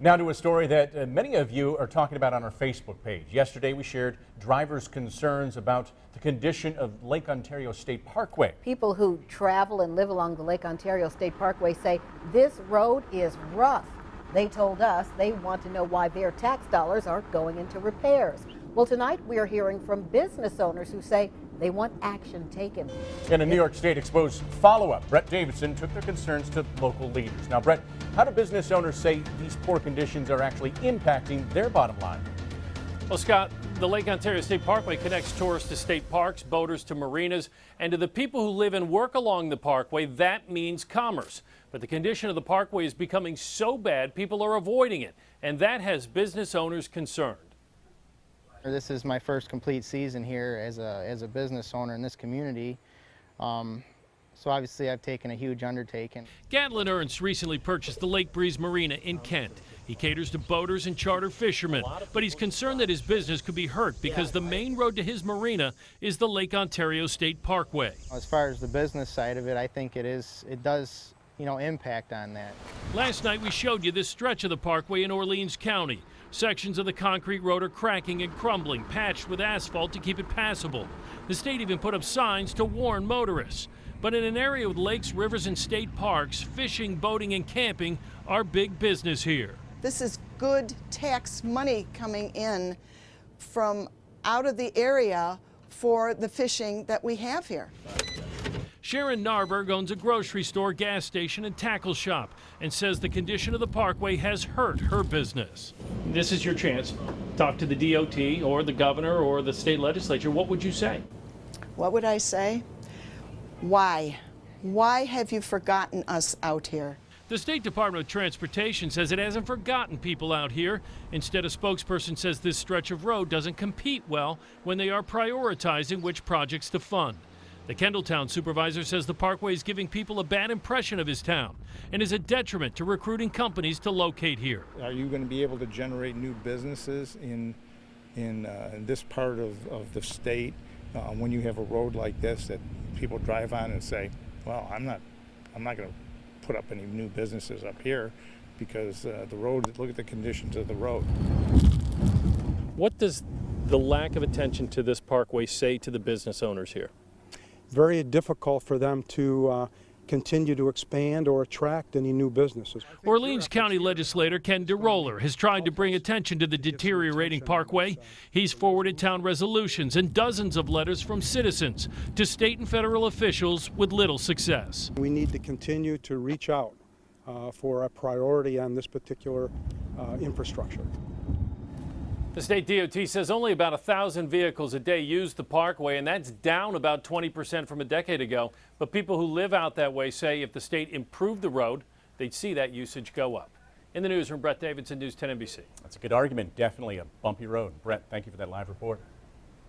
Now to a story that many of you are talking about on our Facebook page. Yesterday we shared drivers' concerns about the condition of Lake Ontario State Parkway. People who travel and live along the Lake Ontario State Parkway say this road is rough. They told us they want to know why their tax dollars aren't going into repairs. Well, tonight we are hearing from business owners who say they want action taken. In a New York State Exposed follow-up, Brett Davidson took their concerns to local leaders. Now, Brett, how do business owners say these poor conditions are actually impacting their bottom line? Well, Scott, the Lake Ontario State Parkway connects tourists to state parks, boaters to marinas, and to the people who live and work along the parkway, that means commerce. But the condition of the parkway is becoming so bad, people are avoiding it, and that has business owners concerned. This is my first complete season here as a business owner in this community. So obviously I've taken a huge undertaking. Gatlin Ernst recently purchased the Lake Breeze Marina in Kent. He caters to boaters and charter fishermen, but he's concerned that his business could be hurt because the main road to his marina is the Lake Ontario State Parkway. As far as the business side of it, I think it does, impact on that. Last night we showed you this stretch of the parkway in Orleans County. Sections of the concrete road are cracking and crumbling, patched with asphalt to keep it passable. The state even put up signs to warn motorists. But in an area with lakes, rivers, and state parks, fishing, boating, and camping are big business here. This is good tax money coming in from out of the area for the fishing that we have here. Sharon Narberg owns a grocery store, gas station, and tackle shop and says the condition of the parkway has hurt her business. This is your chance. Talk to the DOT or the governor or the state legislature. What would you say? What would I say? Why? Why have you forgotten us out here? The State Department of Transportation says it hasn't forgotten people out here. Instead, a spokesperson says this stretch of road doesn't compete well when they are prioritizing which projects to fund. The Kendalltown supervisor says the parkway is giving people a bad impression of his town and is a detriment to recruiting companies to locate here. Are you going to be able to generate new businesses in this part of the state when you have a road like this that people drive on and say, well, I'm not going to put up any new businesses up here because the road, look at the conditions of the road. What does the lack of attention to this parkway say to the business owners here? Very difficult for them to continue to expand or attract any new businesses. Orleans County legislator Ken DeRoller has tried to bring attention to the deteriorating parkway. He's forwarded town resolutions and dozens of letters from citizens to state and federal officials with little success. We need to continue to reach out for a priority on this particular infrastructure. The state DOT says only about 1,000 vehicles a day use the parkway, and that's down about 20% from a decade ago. But people who live out that way say if the state improved the road, they'd see that usage go up. In the newsroom, Brett Davidson, News 10 NBC. That's a good argument. Definitely a bumpy road. Brett, thank you for that live report.